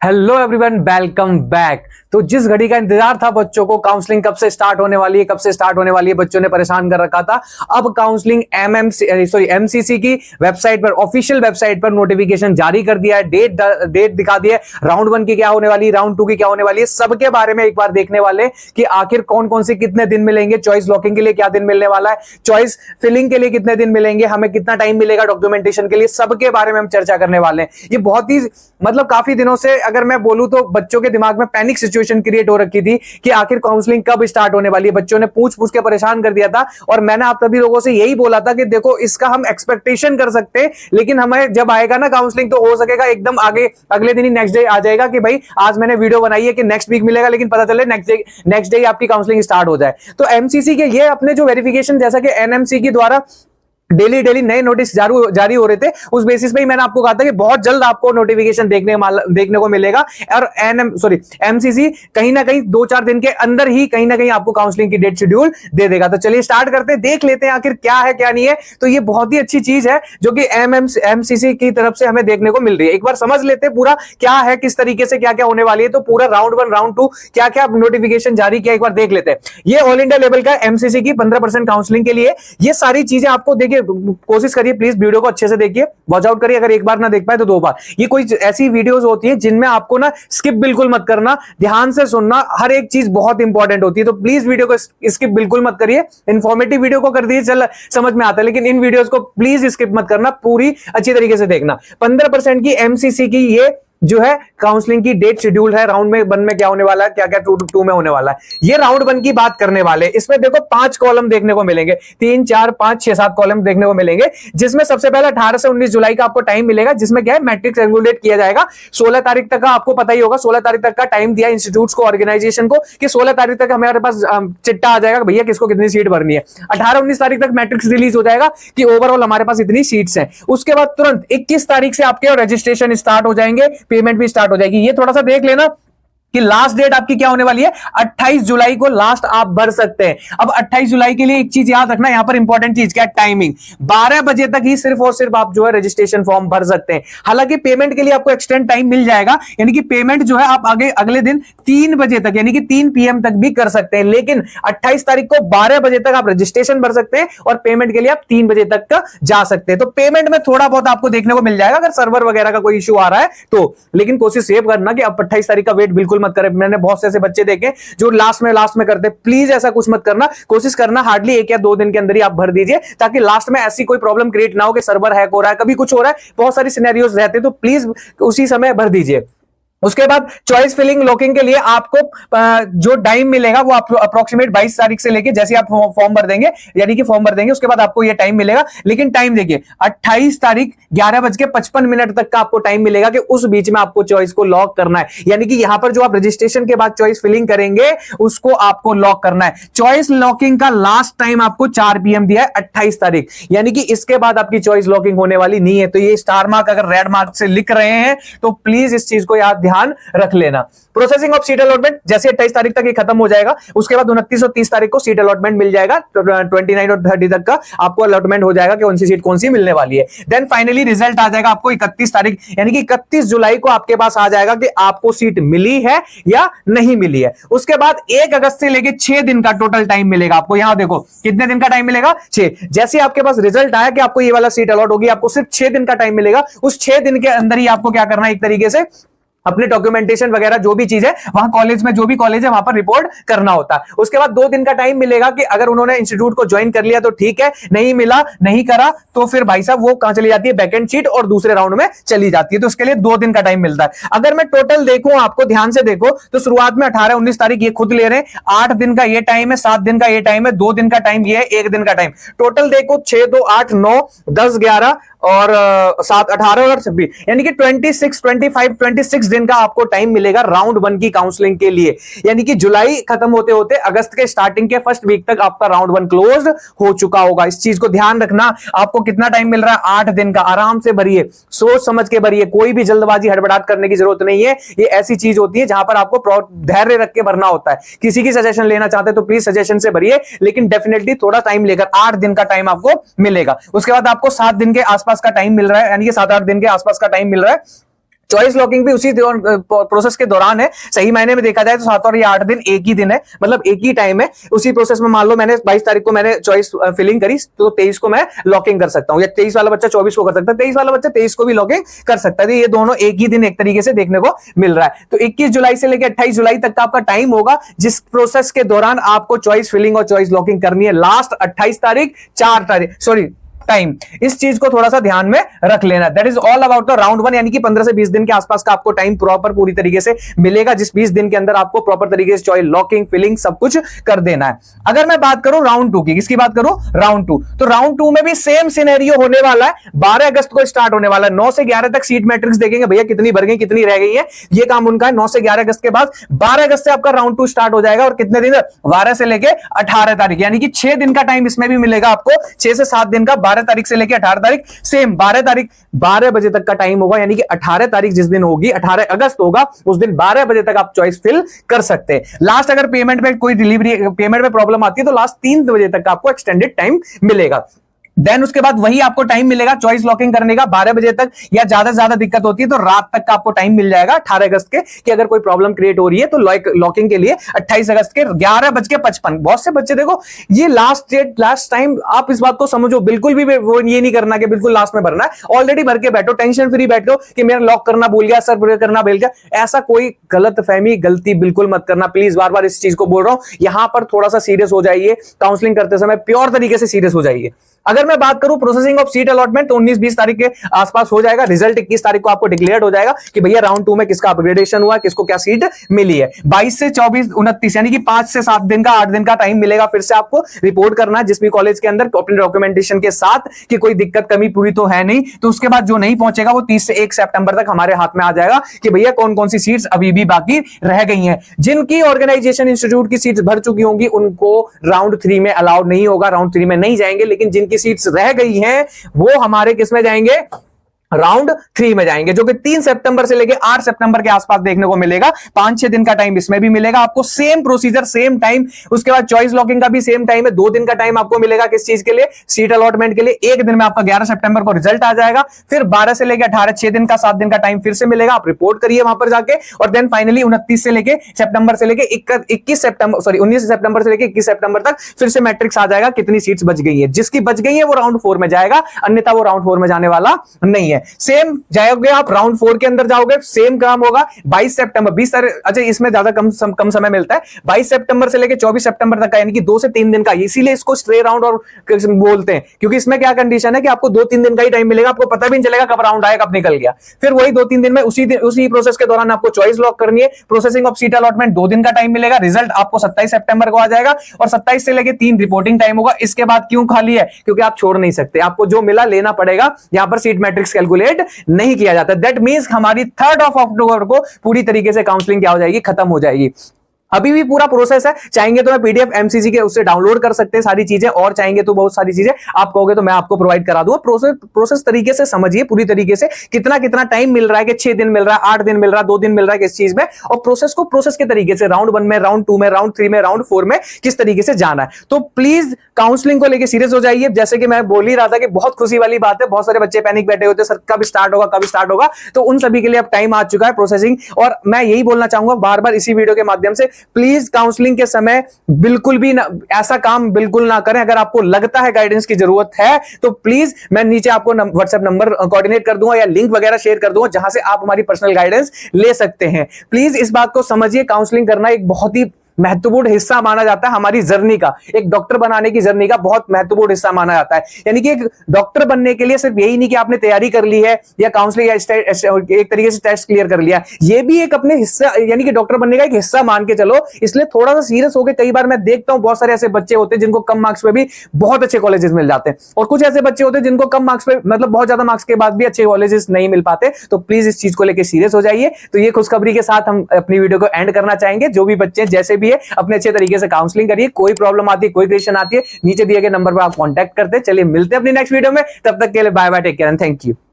Hello everyone, welcome back. तो जिस घड़ी का इंतजार था बच्चों को, काउंसलिंग कब से स्टार्ट होने वाली है, कब से स्टार्ट होने वाली है, बच्चों ने परेशान कर रखा था। अब काउंसलिंग एमसीसी की वेबसाइट पर, ऑफिशियल वेबसाइट पर नोटिफिकेशन जारी कर दिया है, डेट दिखा दी है। राउंड 1 की क्या होने वाली है, राउंड 2 की क्या होने वाली है, सबके बारे में एक बार देखने वाले कि आखिर कौन कौन से कितने दिन मिलेंगे, चॉइस लॉकिंग के लिए क्या दिन मिलने वाला है, चॉइस फिलिंग के लिए कितने दिन मिलेंगे, हमें कितना टाइम मिलेगा डॉक्यूमेंटेशन के लिए, सबके बारे में हम चर्चा करने वाले हैं। ये बहुत ही मतलब काफी दिनों से अगर मैं बोलूं तो बच्चों के दिमाग में पैनिक सिचुएशन क्रिएट हो रखी थी कि आखिर काउंसलिंग कब स्टार्ट होने वाली है। बच्चों ने पूछ पूछ के परेशान कर दिया था और मैंने आप सभी लोगों से यही बोला था कि देखो, इसका हम एक्सपेक्टेशन कर सकते हैं, लेकिन हमें जब आएगा ना काउंसलिंग तो हो सकेगा एकदम आगे अगले दिन ही नेक्स्ट डे आ जाएगा कि भाई आज मैंने वीडियो बनाई है कि नेक्स्ट वीक मिलेगा, लेकिन पता चले नेक्स्ट डे आपकी काउंसलिंग स्टार्ट हो जाए। तो एमसीसी के ये अपने जो वेरिफिकेशन, जैसा कि एनएमसी के द्वारा डेली नए नोटिस जारी हो रहे थे, उस बेसिस पे ही मैंने आपको कहा था कि बहुत जल्द आपको नोटिफिकेशन देखने को मिलेगा। और एमसीसी कहीं ना कहीं 2-4 दिन के अंदर ही कहीं ना कहीं आपको काउंसलिंग की डेट शेड्यूल दे देगा। तो चलिए स्टार्ट करते हैं, देख लेते हैं आखिर क्या है क्या नहीं है। तो ये बहुत ही अच्छी चीज है जो कि एमसीसी की तरफ से हमें देखने को मिल रही है। एक बार समझ लेते हैं पूरा क्या है, किस तरीके से क्या क्या होने वाली है। तो पूरा राउंड 1 राउंड 2 क्या क्या नोटिफिकेशन जारी किया, एक बार देख लेते हैं। ये ऑल इंडिया लेवल का एमसीसी की 15% काउंसलिंग के लिए ये सारी चीजें आपको देखिए, कोशिश करिए प्लीज वीडियो को अच्छे से देखिए, वॉच आउट करिए। अगर एक बार ना देख पाए तो 2 बार। ये कोई ऐसी वीडियोस होती है जिनमें आपको ना स्किप बिल्कुल मत करना, ध्यान से सुनना, हर एक चीज बहुत इंपॉर्टेंट होती है। तो प्लीज वीडियो को स्किप बिल्कुल मत करिए। इंफॉर्मेटिव वीडियो को कर दीजिए, चल समझ में आता है, लेकिन इन वीडियोस को प्लीज स्किप मत करना, पूरी अच्छी तरीके से देखना। 15% की एमसीसी की ये जो है काउंसलिंग की डेट शेड्यूल है। राउंड में 1 में क्या होने वाला है, क्या क्या 2 में होने वाला है, ये राउंड 1 की बात करने वाले। इसमें देखो 5 कॉलम देखने को मिलेंगे, 3, 4, 5, 6, 7 कॉलम देखने को मिलेंगे, जिसमें सबसे पहले 18 से 19 जुलाई का आपको टाइम मिलेगा, जिसमें क्या है मैट्रिक्स रेगुलेट किया जाएगा। 16 तारीख तक का आपको पता ही होगा, 16 तारीख तक का टाइम दिया इंस्टीट्यूट को, ऑर्गेनाइजेशन को, कि 16 तारीख तक हमारे पास चिट्टा आ जाएगा भैया किसको कितनी सीट भरनी है। 18-19 तारीख तक मैट्रिक्स रिलीज हो जाएगा कि ओवरऑल हमारे पास इतनी सीट्स हैं। उसके बाद तुरंत 21 तारीख से आपके रजिस्ट्रेशन स्टार्ट हो जाएंगे, पेमेंट भी स्टार्ट हो जाएगी। ये थोड़ा सा देख लेना कि लास्ट डेट आपकी क्या होने वाली है। 28 जुलाई को लास्ट आप भर सकते हैं। अब 28 जुलाई के लिए एक चीज याद रखना, यहां पर इंपॉर्टेंट चीज क्या है, टाइमिंग 12 बजे तक ही सिर्फ और सिर्फ आप जो है रजिस्ट्रेशन फॉर्म भर सकते हैं। हालांकि पेमेंट के लिए आपको एक्सटेंड टाइम मिल जाएगा, यानी कि पेमेंट जो है आप आगे अगले दिन 3 बजे तक यानी कि 3 PM तक भी कर सकते हैं। लेकिन 28 तारीख को 12 बजे तक आप रजिस्ट्रेशन भर सकते हैं और पेमेंट के लिए आप 3 बजे तक का जा सकते हैं। तो पेमेंट में थोड़ा बहुत आपको देखने को मिल जाएगा अगर सर्वर वगैरह का कोई इश्यू आ रहा है तो, लेकिन कोशिश ये करना कि आप 28 तारीख का वेट बिल्कुल मत करें। मैंने बहुत से ऐसे बच्चे देखे जो लास्ट में करते, प्लीज ऐसा कुछ मत करना। कोशिश करना हार्डली 1 या 2 दिन के अंदर ही आप भर दीजिए, ताकि लास्ट में ऐसी कोई प्रॉब्लम क्रिएट ना हो कि सर्वर हैक हो रहा है, कभी कुछ हो रहा है, बहुत सारी सिनेरियोज रहते हैं। तो प्लीज उसी समय भर दीजिए। उसके बाद चॉइस फिलिंग लॉकिंग के लिए आपको जो टाइम मिलेगा वो आपको अप्रोक्सीमेट 22 तारीख से लेके, जैसे आप फॉर्म भर देंगे यानी कि फॉर्म भर देंगे उसके बाद आपको ये टाइम मिलेगा। लेकिन टाइम देखिए, 28 तारीख 11:55 तक का आपको टाइम मिलेगा कि उस बीच में आपको चॉइस को लॉक करना है। यानी कि यहां पर जो आप रजिस्ट्रेशन के बाद चॉइस फिलिंग करेंगे उसको आपको लॉक करना है। चॉइस लॉकिंग का लास्ट टाइम आपको 4 PM दिया है, 28 तारीख, यानी कि इसके बाद आपकी चॉइस लॉकिंग होने वाली नहीं है। तो ये स्टार मार्क अगर रेड मार्क से लिख रहे हैं तो प्लीज इस चीज को याद ध्यान रख लेना। प्रोसेसिंग ऑफ सीट अलॉटमेंट जैसे 28 तारीख तक ये खत्म हो जाएगा, उसके बाद 29 और 30 तारीख को सीट अलॉटमेंट मिल जाएगा। 29 और 30 तक का आपको अलॉटमेंट हो जाएगा कि कौन सी सीट कौन सी मिलने वाली है। देन फाइनली रिजल्ट आ जाएगा आपको 31 तारीख, यानी कि 31 जुलाई को आपके पास आ जाएगा कि आपको सीट मिली है या नहीं मिली है। उसके बाद 1 अगस्त से लेके 6 दिन का टोटल टाइम मिलेगा आपको। यहां देखो कितने दिन का टाइम मिलेगा, 6। जैसे आपके पास रिजल्ट आया कि आपको ये वाला सीट अलॉट होगी, आपको सिर्फ 6 दिन का टाइम मिलेगा। उस 6 दिन के अंदर ही आपको क्या करना है, एक तरीके से अपने डॉक्यूमेंटेशन वगैरह जो भी चीज है वहां कॉलेज में, जो भी कॉलेज है वहां पर रिपोर्ट करना होता है। उसके बाद 2 दिन का टाइम मिलेगा कि अगर उन्होंने इंस्टीट्यूट को ज्वाइन कर लिया तो ठीक है, नहीं मिला, नहीं करा तो फिर भाई साहब वो कहां चली जाती है, बैकेंड शीट और दूसरे राउंड में चली जाती है। तो उसके लिए 2 दिन का टाइम मिलता है। अगर मैं टोटल देखूं, आपको ध्यान से देखो तो शुरुआत में 18-19 तारीख ये खुद ले रहे हैं, 8 दिन का ये टाइम है, 7 दिन का ये टाइम है, 2 दिन का टाइम ये है, 1 दिन का टाइम। टोटल देखो 6, 2, 8, 9, 10, 11 और 7, 18 और 26, यानी कि 26 दिन का आपको टाइम मिलेगा राउंड 1 की काउंसलिंग के लिए। यानी कि जुलाई खत्म होते होते अगस्त के स्टार्टिंग के फर्स्ट वीक तक आपका राउंड 1 क्लोज हो चुका होगा। इस चीज को ध्यान रखना। आपको कितना टाइम मिल रहा है, 8 दिन का। आराम से भरिए, सोच समझ के भरिए, कोई भी जल्दबाजी हड़बड़ाहट करने की जरूरत नहीं है। ये ऐसी चीज होती है जहां पर आपको धैर्य रख के भरना होता है। किसी की सजेशन लेना चाहते तो प्लीज सजेशन से भरिए, लेकिन डेफिनेटली थोड़ा टाइम लेकर 8 दिन का टाइम आपको मिलेगा। उसके बाद आपको 7 दिन के आसपास का टाइम मिल रहा है, यानी कि 7-8 दिन के आसपास का टाइम मिल रहा है चॉइस लॉकिंग भी उसी प्रोसेस के दौरान है। सही मायने में देखा जाए तो 7 और या 8 दिन एक ही दिन है, मतलब एक ही टाइम है। उसी प्रोसेस में मान लो मैंने 22 तारीख को मैंने चॉइस फिलिंग करी तो 23 को मैं लॉकिंग कर सकता हूं, या 23 वाला बच्चा 24 को कर सकता है, 23 वाला बच्चा 23 को भी लॉकिंग कर सकता है। ये दोनों एक ही दिन एक तरीके से देखने को मिल रहा है। तो 21 जुलाई से लेकर 28 जुलाई तक का आपका टाइम होगा, जिस प्रोसेस के दौरान आपको चॉइस फिलिंग और चॉइस लॉकिंग करनी है। लास्ट 28 तारीख 4 तारीख सॉरी टाइम, इस चीज को थोड़ा सा ध्यान में रख लेना। That is all about the round 1, यानी कि 15 से 20 दिन के आसपास का आपको टाइम प्रॉपर पूरी तरीके से मिलेगा, जिस 20 दिन के अंदर आपको प्रॉपर तरीके से चॉइस लॉकिंग फिलिंग सब कुछ कर देना है। अगर मैं बात करूं राउंड 2 की, किसकी बात करूं, राउंड 2, तो राउंड 2 में भी सेम सिनेरियो होने वाला है। 12 अगस्त को स्टार्ट होने वाला है। 9 से 11 तक सीट मैट्रिक्स देखेंगे भैया कितनी भर गई कितनी रह गई है, ये काम उनका है। 9 से 11 अगस्त के बाद 12 अगस्त से आपका राउंड 2 स्टार्ट हो जाएगा, और कितने दिन, 12 से लेकर 18 तारीख, यानी कि 6 दिन का टाइम इसमें भी मिलेगा आपको, 6 से 7 दिन का। 12 तारीख से लेकर 18 तारीख सेम 12 तारीख 12 बजे तक का टाइम होगा, यानी कि 18 तारीख जिस दिन होगी, 18 अगस्त होगा, उस दिन 12 बजे तक आप चॉइस फिल कर सकते हैं। लास्ट अगर पेमेंट में कोई डिलीवरी पेमेंट में प्रॉब्लम आती है तो लास्ट 3 बजे तक का आपको एक्सटेंडेड टाइम मिलेगा। देन उसके बाद वही आपको टाइम मिलेगा चॉइस लॉकिंग करने का 12 बजे तक, या ज्यादा से ज्यादा दिक्कत होती है तो रात तक का आपको टाइम मिल जाएगा 18 अगस्त के, कि अगर कोई प्रॉब्लम क्रिएट हो रही है तो लॉकिंग के लिए 28 अगस्त के 11:55। बहुत से बच्चे देखो ये लास्ट डेट लास्ट टाइम, आप इस बात को समझो, बिल्कुल भी वो ये नहीं करना कि बिल्कुल लास्ट में भरना है। ऑलरेडी भर के बैठो, टेंशन फ्री बैठो कि मेरा लॉक करना भूल गया, सर करना भूल गया, ऐसा कोई गलत फहमी गलती बिल्कुल मत करना प्लीज। बार बार इस चीज को बोल रहा हूं, यहां पर थोड़ा सा सीरियस हो जाइए, काउंसलिंग करते समय प्योर तरीके से सीरियस हो जाइए। अगर मैं बात करूं प्रोसेसिंग ऑफ सीट अलॉटमेंट, तो 19-20 तारीख के आसपास हो जाएगा। रिजल्ट 21 तारीख को आपको डिक्लेयर हो जाएगा कि भैया राउंड 2 में किसका अपग्रेडेशन हुआ, किसको क्या सीट मिली है। 22 से 24 29 यानी कि 5 से 7 दिन का 8 दिन का टाइम मिलेगा फिर से आपको रिपोर्ट करना है जिस भी कॉलेज के अंदर अपने डॉक्यूमेंटेशन के साथ, कि कोई दिक्कत कमी पूरी तो है नहीं। तो उसके बाद जो नहीं पहुंचेगा वो 30 से 1 सितंबर तक हमारे हाथ में आ जाएगा कि भैया कौन कौन सी सीट्स अभी भी बाकी रह गई हैं। जिनकी ऑर्गेनाइजेशन इंस्टीट्यूट की सीट्स भर चुकी होंगी उनको राउंड 3 में अलाउड नहीं होगा, राउंड 3 में नहीं जाएंगे। लेकिन जिनकी सीट्स रह गई हैं वो हमारे किस में जाएंगे, राउंड 3 में जाएंगे, जो कि 3 सितंबर से लेकर 8 सितंबर के आसपास देखने को मिलेगा। 5-6 दिन का टाइम इसमें भी मिलेगा आपको, सेम प्रोसीजर सेम टाइम। उसके बाद चॉइस लॉकिंग का भी सेम टाइम है, 2 दिन का टाइम आपको मिलेगा किस चीज के लिए, सीट अलॉटमेंट के लिए। एक दिन में आपका 11 सितंबर को रिजल्ट आ जाएगा, फिर 12 से लेकर 18 6 दिन का 7 दिन का टाइम फिर से मिलेगा, आप रिपोर्ट करिए वहां पर जाके। और देन फाइनली 29 से लेकर सितंबर से लेकर 21 सितंबर सॉरी 19 सितंबर से लेकर 21 सितंबर तक फिर से मैट्रिक्स आ जाएगा कितनी सीट्स बच गई है। जिसकी बच गई है वो राउंड 4 में जाएगा, अन्यथा वो राउंड 4 में जाने वाला नहीं है। सेम जाओगे आप राउंड 4 के अंदर जाओगे, सेम काम होगा। 22 सितंबर 20 तारीख, अच्छा इसमें ज्यादा कम समय मिलता है। 22 सितंबर से लेकर 24 सितंबर तक का, यानी कि 2 से 3 दिन का, इसीलिए इसको स्ट्रे राउंड और बोलते हैं, क्योंकि इसमें क्या कंडीशन है कि आपको 2-3 दिन का ही टाइम मिलेगा, आपको पता भी नहीं चलेगा कब राउंड आया कब निकल गया। फिर वही 2-3 दिन में उसी प्रोसेस के दौरान आपको चॉइस लॉक करनी है। प्रोसेसिंग ऑफ सीट अलॉटमेंट 2 दिन का टाइम मिलेगा, रिजल्ट आपको 27 सितंबर को आ जाएगा, और 27 से लेकर 3 रिपोर्टिंग टाइम होगा। इसके बाद क्यों खाली है, क्योंकि आप छोड़ नहीं सकते, आपको जो मिला लेना पड़ेगा। यहां पर सीट मैट्रिक्स कैलकुलेट नहीं किया जाता। दैट मींस हमारी 3rd ऑफ अक्टूबर को पूरी तरीके से काउंसलिंग क्या हो जाएगी, खत्म हो जाएगी। अभी भी पूरा प्रोसेस है, चाहेंगे तो मैं पीडीएफ एमसीसी के उससे डाउनलोड कर सकते हैं सारी चीजें, और चाहेंगे तो बहुत सारी चीजें आप कहोगे तो मैं आपको प्रोवाइड करा दूंगा। प्रोसेस तरीके से समझिए पूरी तरीके से, कितना टाइम मिल रहा है, कि 6 दिन मिल रहा है, 8 दिन मिल रहा है, 2 दिन मिल रहा है किस चीज में, और प्रोसेस को प्रोसेस के तरीके से राउंड 1 में, राउंड 2 में, राउंड 3 में, राउंड 4 में किस तरीके से जाना है। तो प्लीज काउंसलिंग को लेकर सीरियस हो जाइए। जैसे कि मैं बोल ही रहा था कि बहुत खुशी वाली बात है, बहुत सारे बच्चे पैनिक बैठे होते हैं, सर कब स्टार्ट होगा कब स्टार्ट होगा, तो उन सभी के लिए अब टाइम आ चुका है प्रोसेसिंग। और मैं यही बोलना चाहूंगा बार बार इसी वीडियो के माध्यम से, प्लीज काउंसलिंग के समय बिल्कुल भी ऐसा काम बिल्कुल ना करें। अगर आपको लगता है गाइडेंस की जरूरत है तो प्लीज मैं नीचे आपको व्हाट्सएप नंबर कोऑर्डिनेट कर दूंगा या लिंक वगैरह शेयर कर दूंगा, जहां से आप हमारी पर्सनल गाइडेंस ले सकते हैं। प्लीज इस बात को समझिए, काउंसलिंग करना एक बहुत ही महत्वपूर्ण हिस्सा माना जाता है हमारी जर्नी का, एक डॉक्टर बनाने की जर्नी का बहुत महत्वपूर्ण हिस्सा माना जाता है। यानी कि एक डॉक्टर बनने के लिए सिर्फ यही नहीं कि आपने तैयारी कर ली है या काउंसलिंग या एक तरीके से टेस्ट क्लियर कर लिया, ये भी एक अपने हिस्सा, यानी कि डॉक्टर बनने का एक हिस्सा मान के चलो। इसलिए थोड़ा सा सीरियस हो गए। कई बार मैं देखता हूं बहुत सारे ऐसे बच्चे होते हैं जिनको कम मार्क्स पे भी बहुत अच्छे कॉलेजेस मिल जाते हैं, और कुछ ऐसे बच्चे होते हैं जिनको कम मार्क्स पे, मतलब बहुत ज्यादा मार्क्स के बाद भी अच्छे कॉलेजेस नहीं मिल पाते। तो प्लीज इस चीज को लेकर सीरियस हो जाइए। तो ये खुशखबरी के साथ हम अपनी वीडियो को एंड करना चाहेंगे। जो भी बच्चे जैसे भी है अपने अच्छे तरीके से काउंसलिंग करिए। कोई प्रॉब्लम आती है, कोई क्वेश्चन आती है, नीचे दिए गए नंबर पर आप कांटेक्ट करते हैं। चलिए मिलते हैं अपनी नेक्स्ट वीडियो में, तब तक के लिए bye bye, take care and thank you.